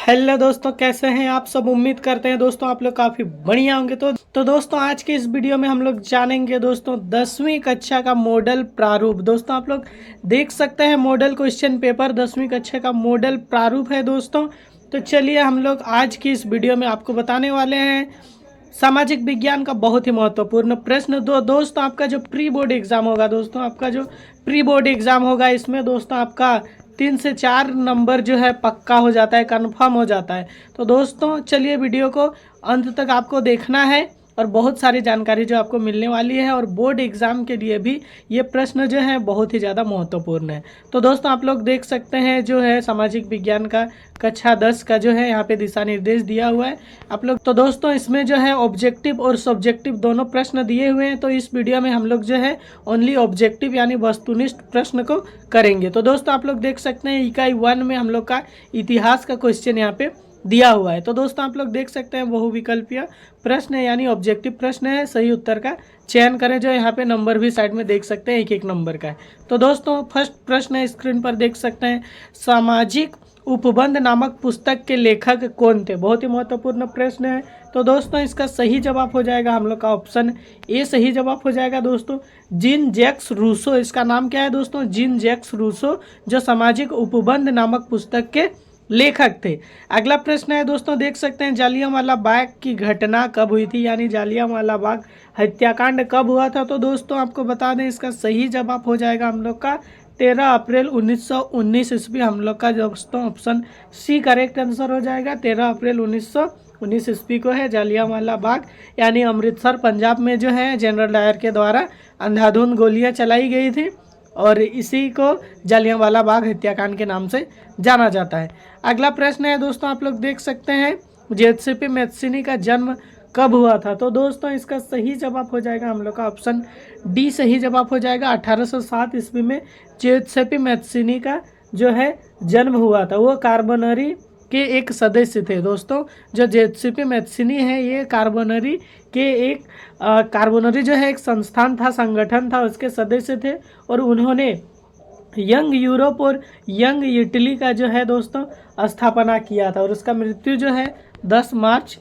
Hello दोस्तों, कैसे हैं आप सब। उम्मीद करते हैं दोस्तों आप लोग काफ़ी बढ़िया होंगे। तो दोस्तों आज के इस वीडियो में हम लोग जानेंगे दोस्तों 10वीं कक्षा का मॉडल प्रारूप। दोस्तों आप लोग देख सकते हैं मॉडल क्वेश्चन पेपर 10वीं कक्षा का मॉडल प्रारूप है दोस्तों। तो चलिए हम लोग आज की इस वीडियो में आपको बताने वाले हैं सामाजिक विज्ञान का बहुत ही महत्वपूर्ण प्रश्न। दोस्तों आपका जो प्री बोर्ड एग्जाम होगा, दोस्तों आपका जो प्री बोर्ड एग्जाम होगा इसमें दोस्तों आपका 3 से 4 नंबर जो है पक्का हो जाता है, कंफर्म हो जाता है। तो दोस्तों चलिए वीडियो को अंत तक आपको देखना है और बहुत सारी जानकारी जो आपको मिलने वाली है, और बोर्ड एग्ज़ाम के लिए भी ये प्रश्न जो है बहुत ही ज़्यादा महत्वपूर्ण है। तो दोस्तों आप लोग देख सकते हैं जो है सामाजिक विज्ञान का कक्षा 10 का जो है यहाँ पे दिशा निर्देश दिया हुआ है आप लोग। तो दोस्तों इसमें जो है ऑब्जेक्टिव और सब्जेक्टिव दोनों प्रश्न दिए हुए हैं। तो इस वीडियो में हम लोग जो है ओनली ऑब्जेक्टिव यानी वस्तुनिष्ठ प्रश्न को करेंगे। तो दोस्तों आप लोग देख सकते हैं इकाई 1 में हम लोग का इतिहास का क्वेश्चन यहाँ पे दिया हुआ है। तो दोस्तों आप लोग देख सकते हैं बहुविकल्पीय प्रश्न है यानी ऑब्जेक्टिव प्रश्न है। सही उत्तर का चयन करें। जो यहाँ पे नंबर भी साइड में देख सकते हैं, एक एक नंबर का है। तो दोस्तों फर्स्ट प्रश्न है, स्क्रीन पर देख सकते हैं, सामाजिक उपबंध नामक पुस्तक के लेखक कौन थे। बहुत ही महत्वपूर्ण प्रश्न है। तो दोस्तों इसका सही जवाब हो जाएगा हम लोग का ऑप्शन ए सही जवाब हो जाएगा दोस्तों, जीन जैक्स रूसो। इसका नाम क्या है दोस्तों, जीन जैक्स रूसो, जो सामाजिक उपबंध नामक पुस्तक के लेखक थे। अगला प्रश्न है दोस्तों, देख सकते हैं जालियांवाला बाग की घटना कब हुई थी, यानी जालियांवाला बाग हत्याकांड कब हुआ था। तो दोस्तों आपको बता दें इसका सही जवाब हो जाएगा हम लोग का 13 अप्रैल 1919 ईस्वी। हम लोग का दोस्तों ऑप्शन सी करेक्ट आंसर हो जाएगा। 13 अप्रैल 1919 ईस्वी को है जालियांवाला बाग यानी अमृतसर पंजाब में जो है जनरल डायर के द्वारा अंधाधुंध गोलियां चलाई गई थी, और इसी को जालियांवाला बाग हत्याकांड के नाम से जाना जाता है। अगला प्रश्न है दोस्तों, आप लोग देख सकते हैं जेसेपी मैत्सिनी का जन्म कब हुआ था। तो दोस्तों इसका सही जवाब हो जाएगा हम लोग का ऑप्शन डी सही जवाब हो जाएगा। 1807 ईस्वी में जेसेपी मैत्सिनी का जो है जन्म हुआ था। वो कार्बोनरी के एक सदस्य थे दोस्तों। जो जेसेपी मैत्सिनी है ये कार्बोनरी के एक कार्बोनरी जो है एक संस्थान था, संगठन था, उसके सदस्य थे, और उन्होंने यंग यूरोप और यंग इटली का जो है दोस्तों स्थापना किया था। और उसका मृत्यु जो है 10 मार्च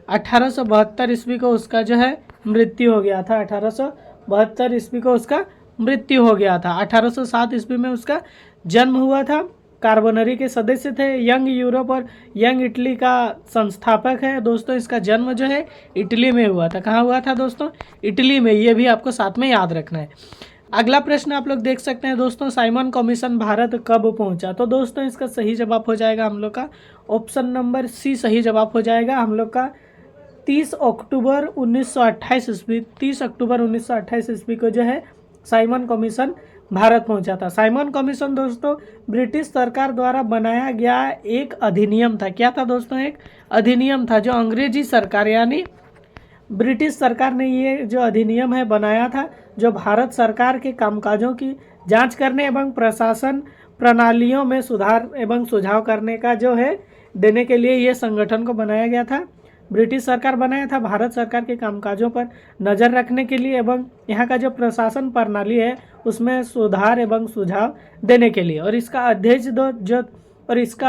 1872 ईस्वी को उसका जो है मृत्यु हो गया था। 1872 ईस्वी को उसका मृत्यु हो गया था। 1807 ईस्वी में उसका जन्म हुआ था। कार्बोनरी के सदस्य थे, यंग यूरोप और यंग इटली का संस्थापक है दोस्तों। इसका जन्म जो है इटली में हुआ था। कहाँ हुआ था दोस्तों, इटली में। ये भी आपको साथ में याद रखना है। अगला प्रश्न आप लोग देख सकते हैं दोस्तों, साइमन कमीशन भारत कब पहुंचा। तो दोस्तों इसका सही जवाब हो जाएगा हम लोग का ऑप्शन नंबर सी सही जवाब हो जाएगा हम लोग का 30 अक्टूबर 1928 ईस्वी। 30 अक्टूबर 1928 ईस्वी को जो है साइमन कमीशन भारत पहुंचा था। साइमन कमीशन दोस्तों ब्रिटिश सरकार द्वारा बनाया गया एक अधिनियम था। क्या था दोस्तों, एक अधिनियम था जो अंग्रेजी सरकार यानी ब्रिटिश सरकार ने ये जो अधिनियम है बनाया था, जो भारत सरकार के कामकाजों की जांच करने एवं प्रशासन प्रणालियों में सुधार एवं सुझाव करने का जो है देने के लिए ये संगठन को बनाया गया था। ब्रिटिश सरकार बनाया था भारत सरकार के कामकाजों पर नज़र रखने के लिए एवं यहाँ का जो प्रशासन प्रणाली है उसमें सुधार एवं सुझाव देने के लिए। और इसका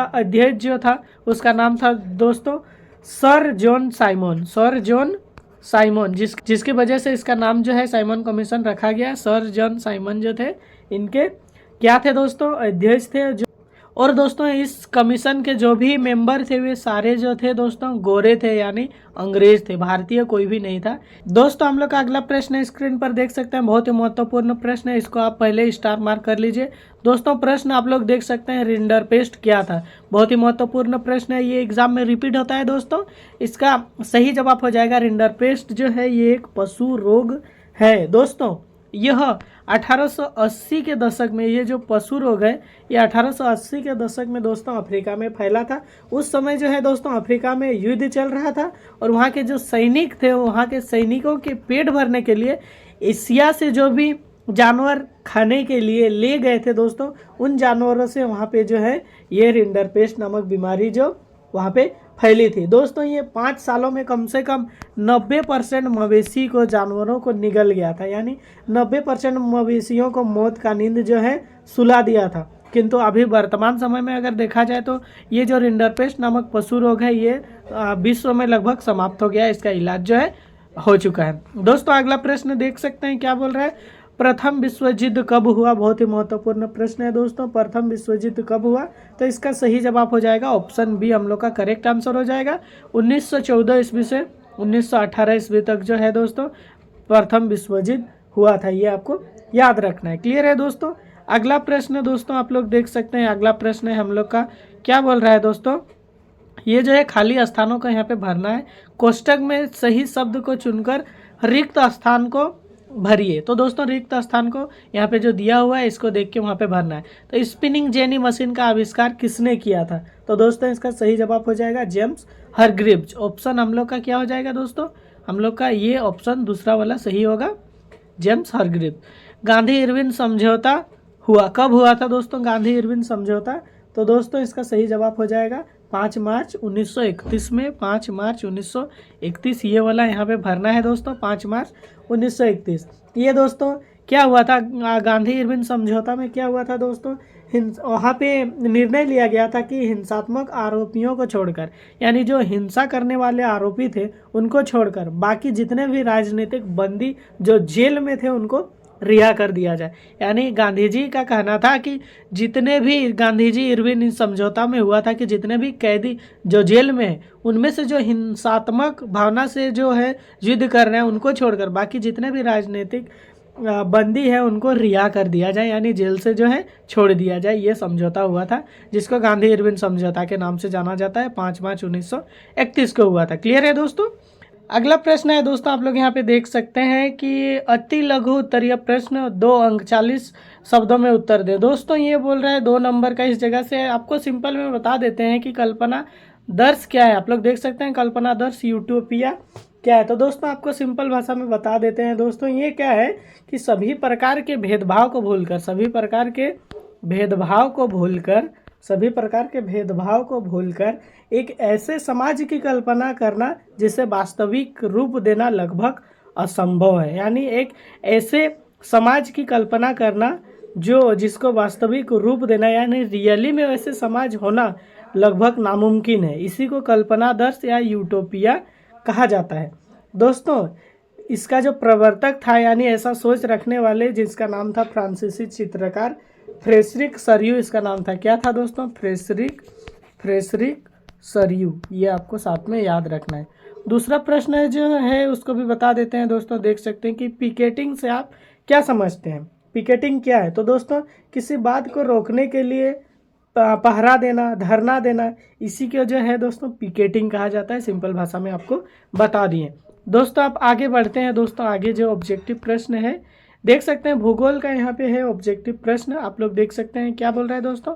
अध्यक्ष जो था उसका नाम था दोस्तों sir John Simon. Sir John Simon जिसकी वजह से इसका नाम जो है साइमन कमीशन रखा गया। सर जॉन साइमन जो थे इनके क्या थे दोस्तों, अध्यक्ष थे। जो और दोस्तों इस कमीशन के जो भी मेंबर थे वे सारे जो थे दोस्तों गोरे थे यानी अंग्रेज थे, भारतीय कोई भी नहीं था। दोस्तों हम लोग का अगला प्रश्न स्क्रीन पर देख सकते हैं, बहुत ही महत्वपूर्ण प्रश्न है। इसको आप पहले स्टार मार्क कर लीजिए दोस्तों। प्रश्न आप लोग देख सकते हैं रिंडरपेस्ट क्या था। बहुत ही महत्वपूर्ण प्रश्न है, ये एग्जाम में रिपीट होता है दोस्तों। इसका सही जवाब हो जाएगा रिंडरपेस्ट जो है ये एक पशु रोग है दोस्तों। यह 1880 के दशक में ये जो पशु रोग है ये 1880 के दशक में दोस्तों अफ्रीका में फैला था। उस समय जो है दोस्तों अफ्रीका में युद्ध चल रहा था, और वहाँ के जो सैनिक थे वहाँ के सैनिकों के पेट भरने के लिए एशिया से जो भी जानवर खाने के लिए ले गए थे दोस्तों, उन जानवरों से वहाँ पे जो है ये रिंडरपेस्ट नामक बीमारी जो वहाँ पे फैली थी दोस्तों। ये 5 सालों में कम से कम 90% मवेशी को जानवरों को निगल गया था, यानी 90% मवेशियों को मौत का नींद जो है सुला दिया था। किंतु अभी वर्तमान समय में अगर देखा जाए तो ये जो रिंडरपेस्ट नामक पशु रोग है ये विश्व में लगभग समाप्त हो गया है। इसका इलाज जो है हो चुका है। दोस्तों अगला प्रश्न देख सकते हैं क्या बोल रहा है, प्रथम विश्व युद्ध कब हुआ। बहुत ही महत्वपूर्ण प्रश्न है दोस्तों, प्रथम विश्व युद्ध कब हुआ। तो इसका सही जवाब हो जाएगा ऑप्शन बी हम लोग का करेक्ट आंसर हो जाएगा। 1914 ईस्वी से 1918 ईस्वी तक जो है दोस्तों प्रथम विश्व युद्ध हुआ था, ये आपको याद रखना है। क्लियर है दोस्तों। अगला प्रश्न दोस्तों आप लोग देख सकते हैं, अगला प्रश्न है हम लोग का क्या बोल रहा है दोस्तों, ये जो है खाली स्थानों को यहाँ पे भरना है। कोष्टक में सही शब्द को चुनकर रिक्त स्थान को भरिए। तो दोस्तों रिक्त स्थान को यहाँ पे जो दिया हुआ है इसको देख के वहाँ पे भरना है। तो स्पिनिंग जेनी मशीन का आविष्कार किसने किया था। तो दोस्तों इसका सही जवाब हो जाएगा जेम्स हरग्रीव्ज। ऑप्शन हम लोग का क्या हो जाएगा दोस्तों, हम लोग का ये ऑप्शन दूसरा वाला सही होगा, जेम्स हरग्रीव्ज। गांधी इरविन समझौता हुआ कब हुआ था दोस्तों, गांधी इरविन समझौता। तो दोस्तों इसका सही जवाब हो जाएगा 5 मार्च 1931 में, 5 मार्च 1931 ये वाला यहाँ पे भरना है दोस्तों, 5 मार्च 1931। ये दोस्तों क्या हुआ था, गांधी इरविन समझौता में क्या हुआ था दोस्तों, वहाँ पे निर्णय लिया गया था कि हिंसात्मक आरोपियों को छोड़कर, यानी जो हिंसा करने वाले आरोपी थे उनको छोड़कर बाकी जितने भी राजनीतिक बंदी जो जेल में थे उनको रिहा कर दिया जाए। यानी गांधी जी का कहना था कि जितने भी गांधी जी इरविन समझौता में हुआ था कि जितने भी कैदी जो जेल में है उनमें से जो हिंसात्मक भावना से जो है युद्ध कर रहे हैं उनको छोड़कर बाकी जितने भी राजनीतिक बंदी है उनको रिहा कर दिया जाए, यानी जेल से जो है छोड़ दिया जाए। ये समझौता हुआ था जिसको गांधी इरविन समझौता के नाम से जाना जाता है, 5 मार्च 1931 को हुआ था। क्लियर है दोस्तों। अगला प्रश्न है दोस्तों आप लोग यहाँ पे देख सकते हैं कि अति लघु उत्तरीय प्रश्न 2 अंक 40 शब्दों में उत्तर दे। दोस्तों ये बोल रहा है 2 नंबर का, इस जगह से आपको सिंपल में बता देते हैं कि कल्पना दर्श क्या है। आप लोग देख सकते हैं कल्पना दर्श यूटोपिया क्या है। तो दोस्तों आपको सिंपल भाषा में बता देते हैं दोस्तों, ये क्या है कि सभी प्रकार के भेदभाव को भूलकर, सभी प्रकार के भेदभाव को भूलकर, सभी प्रकार के भेदभाव को भूलकर एक ऐसे समाज की कल्पना करना जिसे वास्तविक रूप देना लगभग असंभव है। यानी एक ऐसे समाज की कल्पना करना जो जिसको वास्तविक रूप देना, यानी रियली में वैसे समाज होना लगभग नामुमकिन है। इसी को कल्पनादर्श या यूटोपिया कहा जाता है। दोस्तों इसका जो प्रवर्तक था यानी ऐसा सोच रखने वाले, जिसका नाम था फ्रांसीसी चित्रकार फ्रेडरिक सरयू, इसका नाम था क्या था दोस्तों, फ्रेडरिक सरयू। ये आपको साथ में याद रखना है। दूसरा प्रश्न है जो है उसको भी बता देते हैं दोस्तों। देख सकते हैं कि पिकेटिंग से आप क्या समझते हैं, पिकेटिंग क्या है। तो दोस्तों किसी बात को रोकने के लिए पहरा देना, धरना देना, इसी को जो है दोस्तों पिकेटिंग कहा जाता है। सिंपल भाषा में आपको बता दिए। दोस्तों आप आगे बढ़ते हैं। दोस्तों आगे जो ऑब्जेक्टिव प्रश्न है देख सकते हैं, भूगोल का यहाँ पे है ऑब्जेक्टिव प्रश्न। आप लोग देख सकते हैं क्या बोल रहा है दोस्तों,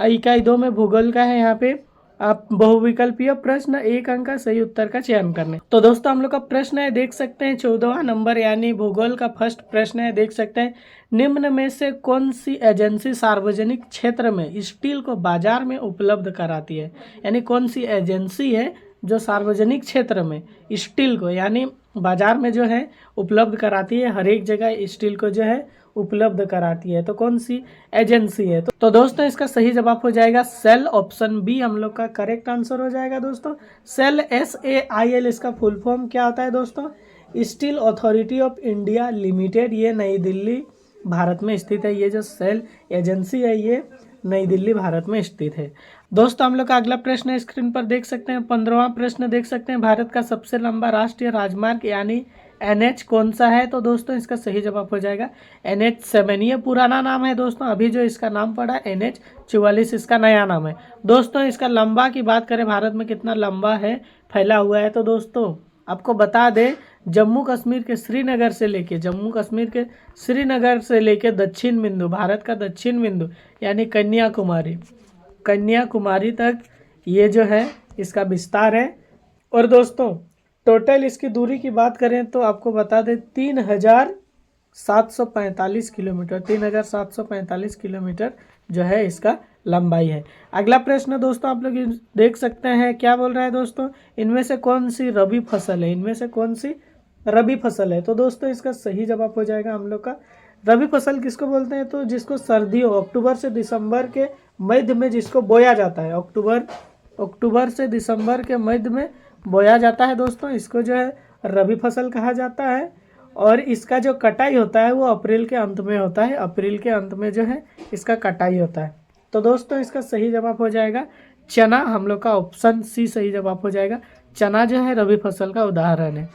इकाई 2 में भूगोल का है। यहाँ पे आप बहुविकल्पीय प्रश्न 1 अंक का सही उत्तर का चयन करने। तो दोस्तों हम लोग का प्रश्न है देख सकते हैं 14वां नंबर, यानी भूगोल का फर्स्ट प्रश्न है। देख सकते हैं निम्न में से कौन सी एजेंसी सार्वजनिक क्षेत्र में स्टील को बाजार में उपलब्ध कराती है। यानी कौन सी एजेंसी है जो सार्वजनिक क्षेत्र में स्टील को यानी बाजार में जो है उपलब्ध कराती है, हर एक जगह स्टील को जो है उपलब्ध कराती है। तो कौन सी एजेंसी है। तो दोस्तों इसका सही जवाब हो जाएगा सेल, ऑप्शन बी हम लोग का करेक्ट आंसर हो जाएगा दोस्तों। सेल SAIL इसका फुल फॉर्म क्या होता है दोस्तों, steel authority of India limited. ये नई दिल्ली भारत में स्थित है। ये जो सेल एजेंसी है ये नई दिल्ली भारत में स्थित है। दोस्तों हम लोग का अगला प्रश्न स्क्रीन पर देख सकते हैं 15वां प्रश्न देख सकते हैं, भारत का सबसे लंबा राष्ट्रीय राजमार्ग यानी NH कौन सा है। तो दोस्तों इसका सही जवाब हो जाएगा NH7। ये पुराना नाम है दोस्तों, अभी जो इसका नाम पड़ा NH44 इसका नया नाम है। दोस्तों इसका लंबा की बात करें भारत में कितना लंबा है, फैला हुआ है, तो दोस्तों आपको बता दें जम्मू कश्मीर के श्रीनगर से लेके दक्षिण बिंदु, भारत का दक्षिण बिंदु यानी कन्याकुमारी तक ये जो है इसका विस्तार है। और दोस्तों टोटल इसकी दूरी की बात करें तो आपको बता दें 3745 किलोमीटर, 3745 किलोमीटर जो है इसका लंबाई है। अगला प्रश्न दोस्तों आप लोग देख सकते हैं क्या बोल रहा है दोस्तों, इनमें से कौन सी रबी फसल है, इनमें से कौन सी रबी फसल है। तो दोस्तों इसका सही जवाब हो जाएगा हम लोग का रबी फसल किसको बोलते हैं? तो जिसको सर्दियों अक्टूबर से दिसंबर के मध्य में जिसको बोया जाता है, अक्टूबर से दिसंबर के मध्य में बोया जाता है दोस्तों, इसको जो है रबी फसल कहा जाता है। और इसका जो कटाई होता है वो अप्रैल के अंत में होता है, अप्रैल के अंत में जो है इसका कटाई होता है। तो दोस्तों इसका सही जवाब हो जाएगा चना, हम लोग का ऑप्शन सी सही जवाब हो जाएगा। चना जो है रबी फसल का उदाहरण है।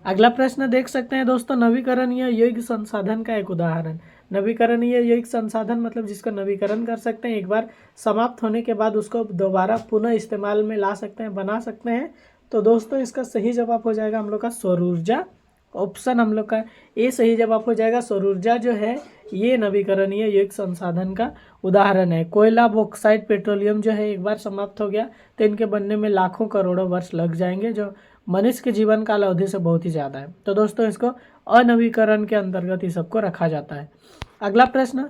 अगला प्रश्न देख सकते हैं दोस्तों, नवीकरणीय योग्य संसाधन का एक उदाहरण। नवीकरणीय योग्य संसाधन मतलब जिसका नवीकरण कर सकते हैं, एक बार समाप्त होने के बाद उसको दोबारा पुनः इस्तेमाल में ला सकते हैं, बना सकते हैं। तो दोस्तों इसका सही जवाब हो जाएगा हम लोग का सौर ऊर्जा। ऑप्शन हम लोग का ए सही जवाब हो जाएगा। सौर ऊर्जा जो है ये नवीकरणीय योग्य संसाधन का उदाहरण है। कोयला, बॉक्साइट, पेट्रोलियम जो है एक बार समाप्त हो गया तो इनके बनने में लाखों करोड़ों वर्ष लग जाएंगे, जो मनुष्य के जीवन काल अवधि से बहुत ही ज़्यादा है। तो दोस्तों इसको अनवीकरण के अंतर्गत ही सबको रखा जाता है। अगला प्रश्न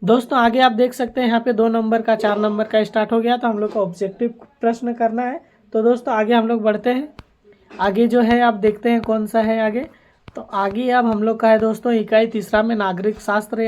दोस्तों, आगे आप देख सकते हैं यहाँ पे 2 नंबर का 4 नंबर का स्टार्ट हो गया, तो हम लोग को ऑब्जेक्टिव प्रश्न करना है। तो दोस्तों आगे हम लोग बढ़ते हैं। आगे जो है आप देखते हैं कौन सा है आगे। तो आगे अब हम लोग का है दोस्तों इकाई तीसरा में नागरिक शास्त्र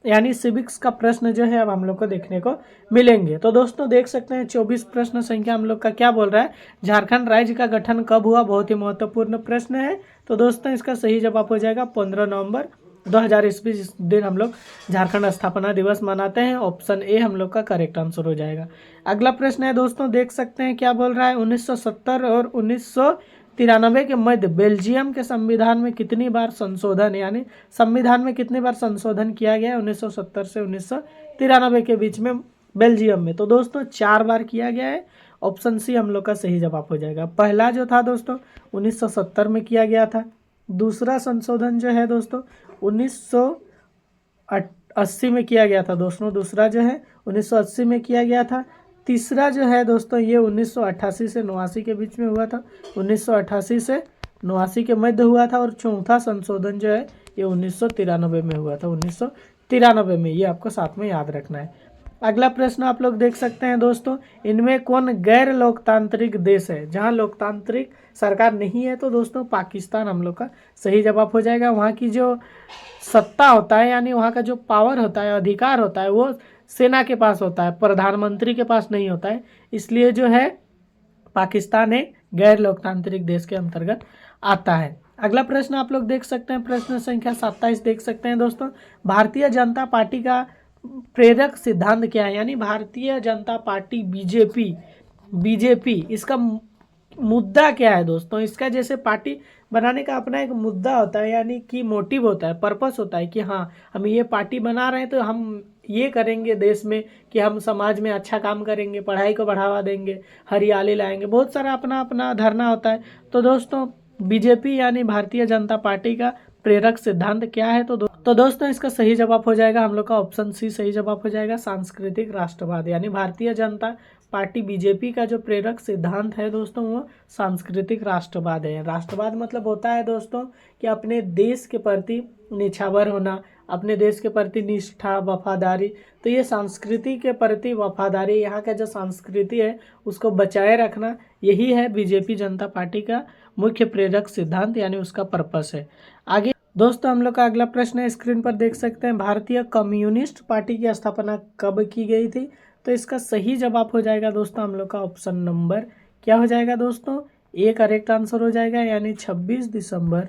यानी सिविक्स का प्रश्न जो है अब हम लोग को देखने को मिलेंगे। तो दोस्तों देख सकते हैं 24 प्रश्न संख्या हम लोग का क्या बोल रहा है, झारखंड राज्य का गठन कब हुआ? बहुत ही महत्वपूर्ण प्रश्न है। तो दोस्तों इसका सही जवाब हो जाएगा 15 नवंबर 2000 ईस्वी, जिस दिन हम लोग झारखंड स्थापना दिवस मनाते हैं। ऑप्शन ए हम लोग का करेक्ट आंसर हो जाएगा। अगला प्रश्न है दोस्तों, देख सकते हैं क्या बोल रहा है, 1970 और 1993 के मध्य बेल्जियम के संविधान में कितनी बार संशोधन, यानी संविधान में कितनी बार संशोधन किया गया है 1970 से 1993 के बीच में बेल्जियम में? तो दोस्तों 4 बार किया गया है। ऑप्शन सी हम लोग का सही जवाब हो जाएगा। पहला जो था दोस्तों 1970 में किया गया था। दूसरा संशोधन जो है दोस्तों 1980 में किया गया था दोस्तों, दूसरा जो है 1980 में किया गया था। तीसरा जो है दोस्तों ये 1988 से 89 के बीच में हुआ था, 1988 से 89 के मध्य हुआ था। और चौथा संशोधन जो है ये 1993 में हुआ था, 1993 में। ये आपको साथ में याद रखना है। अगला प्रश्न आप लोग देख सकते हैं दोस्तों, इनमें कौन गैर लोकतांत्रिक देश है जहां लोकतांत्रिक सरकार नहीं है? तो दोस्तों पाकिस्तान हम लोग का सही जवाब हो जाएगा। वहाँ की जो सत्ता होता है, यानी वहाँ का जो पावर होता है, अधिकार होता है, वो सेना के पास होता है, प्रधानमंत्री के पास नहीं होता है। इसलिए जो है पाकिस्तान एक गैर लोकतांत्रिक देश के अंतर्गत आता है। अगला प्रश्न आप लोग देख सकते हैं, प्रश्न संख्या 27 देख सकते हैं दोस्तों, भारतीय जनता पार्टी का प्रेरक सिद्धांत क्या है? यानी भारतीय जनता पार्टी बीजेपी इसका मुद्दा क्या है दोस्तों? इसका जैसे पार्टी बनाने का अपना एक मुद्दा होता है, यानी कि मोटिव होता है, पर्पस होता है कि हाँ हम ये पार्टी बना रहे हैं तो हम ये करेंगे देश में कि हम समाज में अच्छा काम करेंगे, पढ़ाई को बढ़ावा देंगे, हरियाली लाएंगे, बहुत सारा अपना अपना धरना होता है। तो दोस्तों बीजेपी यानी भारतीय जनता पार्टी का प्रेरक सिद्धांत क्या है? तो दोस्तों इसका सही जवाब हो जाएगा हम लोग का ऑप्शन सी सही जवाब हो जाएगा, सांस्कृतिक राष्ट्रवाद। यानी भारतीय जनता पार्टी बीजेपी का जो प्रेरक सिद्धांत है दोस्तों वो सांस्कृतिक राष्ट्रवाद है। राष्ट्रवाद मतलब होता है दोस्तों कि अपने देश के प्रति निछावर होना, अपने देश के प्रति निष्ठा, वफादारी। तो ये संस्कृति के प्रति वफादारी, यहाँ का जो संस्कृति है उसको बचाए रखना, यही है बीजेपी जनता पार्टी का मुख्य प्रेरक सिद्धांत, यानी उसका पर्पस है। आगे दोस्तों हम लोग का अगला प्रश्न है, स्क्रीन पर देख सकते हैं, भारतीय कम्युनिस्ट पार्टी की स्थापना कब की गई थी? तो इसका सही जवाब हो जाएगा दोस्तों हम लोग का ऑप्शन नंबर क्या हो जाएगा दोस्तों, ए करेक्ट आंसर हो जाएगा। यानी 26 दिसंबर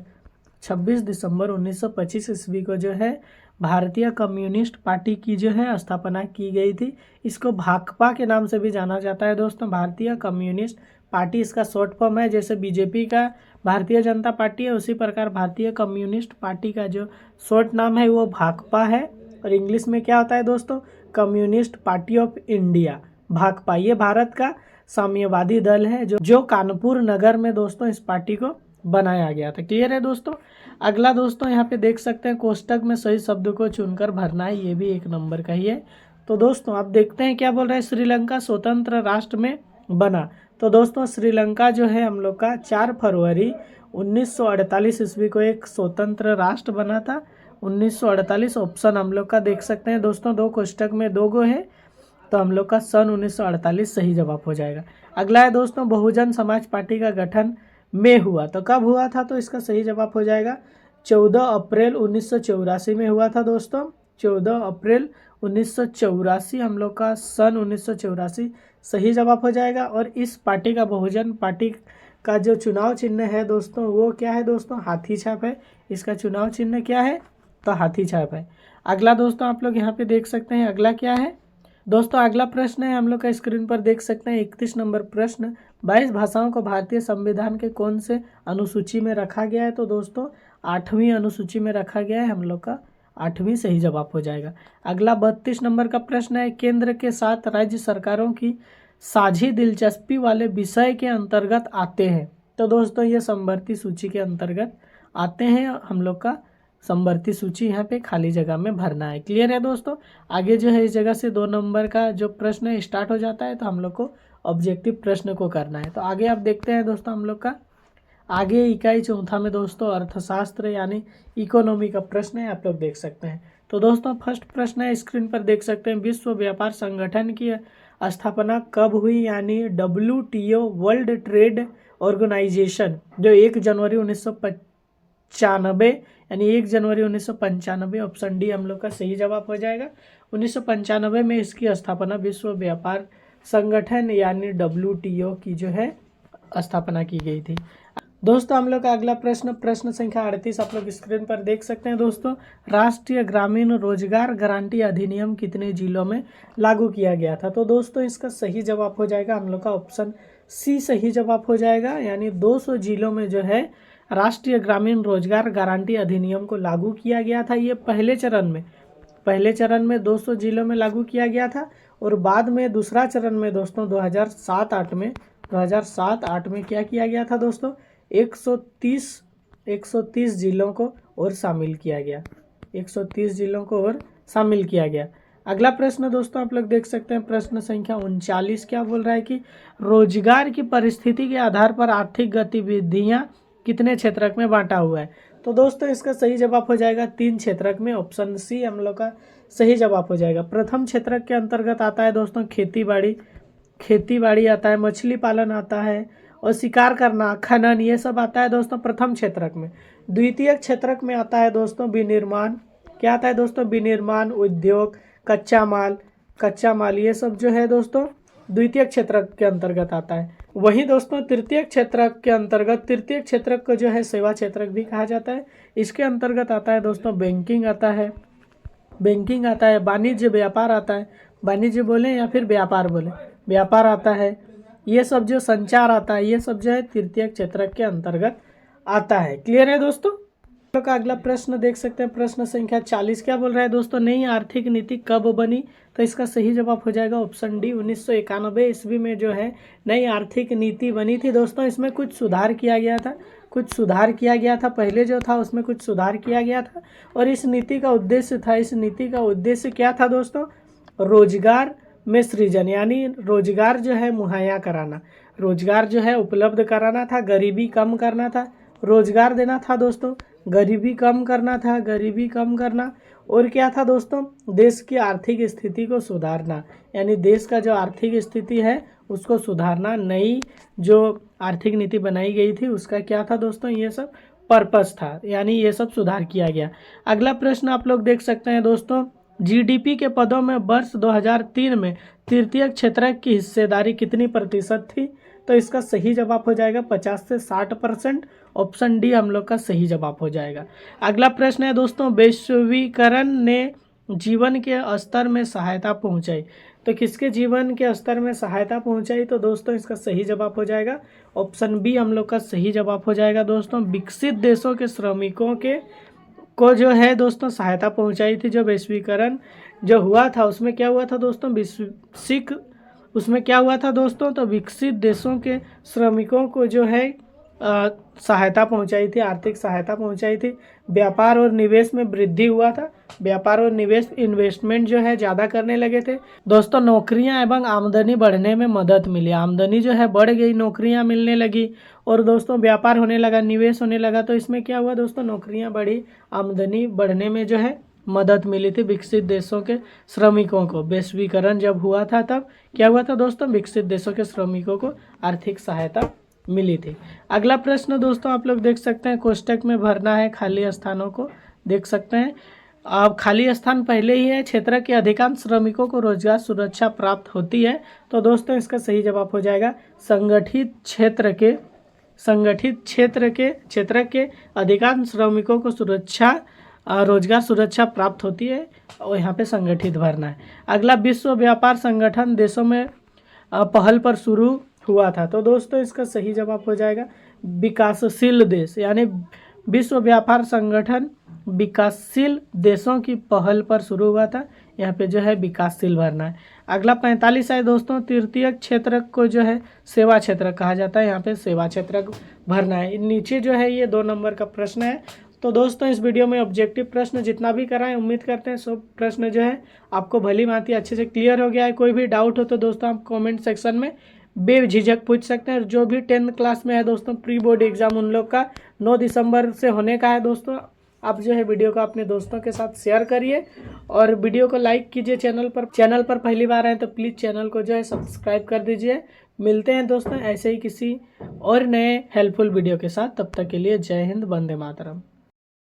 1925 ईस्वी को जो है भारतीय कम्युनिस्ट पार्टी की जो है स्थापना की गई थी। इसको भाकपा के नाम से भी जाना जाता है दोस्तों, भारतीय कम्युनिस्ट पार्टी इसका शॉर्ट फॉर्म है। जैसे बीजेपी का भारतीय जनता पार्टी है, उसी प्रकार भारतीय कम्युनिस्ट पार्टी का जो शॉर्ट नाम है वो भाकपा है। और इंग्लिश में क्या होता है दोस्तों, communist party of India, Bhakpa. ये भारत का साम्यवादी दल है जो कानपुर नगर में दोस्तों इस पार्टी को बनाया गया था। क्लियर है दोस्तों। अगला दोस्तों यहाँ पे देख सकते हैं, कोष्टक में सही शब्द को चुनकर भरना है, ये भी 1 नंबर का ही है। तो दोस्तों आप देखते हैं क्या बोल रहा है, श्रीलंका स्वतंत्र राष्ट्र में बना। तो दोस्तों श्रीलंका जो है हम लोग का 4 फरवरी 1948 ईस्वी को एक स्वतंत्र राष्ट्र बना था। 1948 ऑप्शन हम लोग का देख सकते हैं दोस्तों, 2 कोष्टक में 2 गो है, तो हम लोग का सन 1948 सही जवाब हो जाएगा। अगला है दोस्तों, बहुजन समाज पार्टी का गठन में हुआ। तो कब हुआ था? तो इसका सही जवाब हो जाएगा 14 अप्रैल 1984 में हुआ था दोस्तों। 14 अप्रैल 1984 हम लोग का सन 1984 सही जवाब हो जाएगा। और इस पार्टी का, बहुजन पार्टी का जो चुनाव चिन्ह है दोस्तों वो क्या है दोस्तों? हाथी छाप है। इसका चुनाव चिन्ह क्या है? तो हाथी छाप है। अगला दोस्तों आप लोग यहाँ पे देख सकते हैं, अगला क्या है दोस्तों? अगला प्रश्न है, हम लोग का स्क्रीन पर देख सकते हैं 31 नंबर प्रश्न। 22 भाषाओं को भारतीय संविधान के कौन से अनुसूची में रखा गया है? तो दोस्तों 8वीं अनुसूची में रखा गया है, हम लोग का 8वीं सही जवाब हो जाएगा। अगला 32 नंबर का प्रश्न है, केंद्र के साथ राज्य सरकारों की साझी दिलचस्पी वाले विषय के अंतर्गत आते हैं। तो दोस्तों ये समवर्ती सूची के अंतर्गत आते हैं। हम लोग का समवर्ती सूची यहाँ पे खाली जगह में भरना है। क्लियर है दोस्तों? आगे जो है इस जगह से 2 नंबर का जो प्रश्न है स्टार्ट हो जाता है, तो हम लोग को ऑब्जेक्टिव प्रश्न को करना है। तो आगे आप देखते हैं दोस्तों, हम लोग का आगे इकाई 4 में दोस्तों अर्थशास्त्र यानी इकोनॉमी का प्रश्न है, आप लोग देख सकते हैं। तो दोस्तों फर्स्ट प्रश्न है, स्क्रीन पर देख सकते हैं, विश्व व्यापार संगठन की स्थापना कब हुई? यानी WTO वर्ल्ड ट्रेड ऑर्गेनाइजेशन जो 1 जनवरी 1995 यानी 1 जनवरी 1995, ऑप्शन डी हम लोग का सही जवाब हो जाएगा। 1995 में इसकी स्थापना विश्व व्यापार संगठन यानी WTO की जो है स्थापना की गई थी। दोस्तों हम लोग का अगला प्रश्न, प्रश्न संख्या 38 आप लोग स्क्रीन पर देख सकते हैं दोस्तों। राष्ट्रीय ग्रामीण रोजगार गारंटी अधिनियम कितने जिलों में लागू किया गया था? तो दोस्तों इसका सही जवाब हो जाएगा हम लोग का ऑप्शन सी सही जवाब हो जाएगा। यानी 200 जिलों में जो है राष्ट्रीय ग्रामीण रोजगार गारंटी अधिनियम को लागू किया गया था। ये पहले चरण में 200 जिलों में लागू किया गया था। और बाद में दूसरा चरण में दोस्तों 2007-8 में क्या किया गया था दोस्तों? 130 जिलों को और शामिल किया गया। 130 जिलों को और शामिल किया गया। अगला प्रश्न दोस्तों आप लोग देख सकते हैं, प्रश्न संख्या 39 क्या बोल रहा है कि रोजगार की परिस्थिति के आधार पर आर्थिक गतिविधियां कितने क्षेत्रक में बांटा हुआ है? तो दोस्तों इसका सही जवाब हो जाएगा 3 क्षेत्रक में, ऑप्शन सी हम लोग का सही जवाब हो जाएगा। प्रथम क्षेत्रक के अंतर्गत आता है दोस्तों खेती बाड़ी आता है, मछली पालन आता है और शिकार करना, खनन, ये सब आता है दोस्तों प्रथम क्षेत्रक में। द्वितीय क्षेत्रक में आता है दोस्तों विनिर्माण, क्या आता है दोस्तों? विनिर्माण, उद्योग, कच्चा माल ये सब जो है दोस्तों द्वितीय क्षेत्रक के अंतर्गत आता है। वहीं दोस्तों तृतीय क्षेत्रक को जो है सेवा क्षेत्रक भी कहा जाता है। इसके अंतर्गत आता है दोस्तों बैंकिंग आता है, वाणिज्य व्यापार आता है, वाणिज्य बोले या फिर व्यापार बोले, व्यापार आता है, ये सब जो संचार आता है, ये सब जो है तृतीय क्षेत्रक के अंतर्गत आता है। क्लियर है दोस्तों? का अगला प्रश्न देख सकते हैं, प्रश्न संख्या 40 क्या बोल रहा है दोस्तों? नई आर्थिक नीति कब बनी? तो इसका सही जवाब हो जाएगा ऑप्शन डी 1991 ईस्वी में जो है नई आर्थिक नीति बनी थी दोस्तों। इसमें कुछ सुधार किया गया था, पहले जो था उसमें कुछ सुधार किया गया था। और इस नीति का उद्देश्य क्या था दोस्तों? रोजगार में सृजन यानी रोजगार जो है मुहैया कराना, रोजगार जो है उपलब्ध कराना था, गरीबी कम करना था, रोजगार देना था दोस्तों, गरीबी कम करना और क्या था दोस्तों? देश की आर्थिक स्थिति को सुधारना, यानी देश का जो आर्थिक स्थिति है उसको सुधारना। नई जो आर्थिक नीति बनाई गई थी उसका क्या था दोस्तों? ये सब पर्पस था, यानी ये सब सुधार किया गया। अगला प्रश्न आप लोग देख सकते हैं दोस्तों, जीडीपी के पदों में वर्ष 2003 में तृतीय क्षेत्रक की हिस्सेदारी कितनी प्रतिशत थी? तो इसका सही जवाब हो जाएगा 50 से 60%, ऑप्शन डी हम लोग का सही जवाब हो जाएगा। अगला प्रश्न है दोस्तों, वैश्वीकरण ने जीवन के स्तर में सहायता पहुंचाई, तो किसके जीवन के स्तर में सहायता पहुंचाई? तो दोस्तों इसका सही जवाब हो जाएगा ऑप्शन बी हम लोग का सही जवाब हो जाएगा दोस्तों। विकसित देशों के श्रमिकों को जो है दोस्तों सहायता पहुंचाई थी। जो वैश्वीकरण जो हुआ था उसमें क्या हुआ था दोस्तों? तो विकसित देशों के श्रमिकों को जो है सहायता पहुंचाई थी, आर्थिक सहायता पहुंचाई थी। व्यापार और निवेश में वृद्धि हुआ था, व्यापार और निवेश इन्वेस्टमेंट जो है ज़्यादा करने लगे थे दोस्तों। नौकरियां एवं आमदनी बढ़ने में मदद मिली, आमदनी जो है बढ़ गई, नौकरियां मिलने लगी और दोस्तों व्यापार होने लगा, निवेश होने लगा। तो इसमें क्या हुआ दोस्तों? नौकरियां बढ़ी, आमदनी बढ़ने में जो है मदद मिली थी विकसित देशों के श्रमिकों को। वैश्वीकरण जब हुआ था तब क्या हुआ था दोस्तों? विकसित देशों के श्रमिकों को आर्थिक सहायता मिली थी। अगला प्रश्न दोस्तों आप लोग देख सकते हैं, कोष्टक में भरना है खाली स्थानों को। देख सकते हैं अब खाली स्थान पहले ही है, क्षेत्र के अधिकांश श्रमिकों को रोजगार सुरक्षा प्राप्त होती है। तो दोस्तों इसका सही जवाब हो जाएगा संगठित क्षेत्र के अधिकांश श्रमिकों को रोजगार सुरक्षा प्राप्त होती है, और यहाँ पे संगठित भरना है। अगला, विश्व व्यापार संगठन देशों में पहल पर शुरू हुआ था। तो दोस्तों इसका सही जवाब हो जाएगा विकासशील देश, यानी विश्व व्यापार संगठन विकासशील देशों की पहल पर शुरू हुआ था। यहाँ पे जो है विकासशील भरना है। अगला 45 है दोस्तों, तृतीय क्षेत्र को जो है सेवा क्षेत्र कहा जाता है। यहाँ पे सेवा क्षेत्र भरना है। नीचे जो है ये 2 नंबर का प्रश्न है। तो दोस्तों इस वीडियो में ऑब्जेक्टिव प्रश्न जितना भी कराएं, उम्मीद करते हैं सब प्रश्न जो है आपको भली भांति अच्छे से क्लियर हो गया है। कोई भी डाउट हो तो दोस्तों आप कमेंट सेक्शन में बेझिझक पूछ सकते हैं। जो भी 10th क्लास में है दोस्तों, प्री बोर्ड एग्जाम उन लोग का 9 दिसंबर से होने का है दोस्तों। आप जो है वीडियो को अपने दोस्तों के साथ शेयर करिए और वीडियो को लाइक कीजिए। चैनल पर पहली बार आए तो प्लीज़ चैनल को जो है सब्सक्राइब कर दीजिए। मिलते हैं दोस्तों ऐसे ही किसी और नए हेल्पफुल वीडियो के साथ। तब तक के लिए जय हिंद, वंदे मातरम।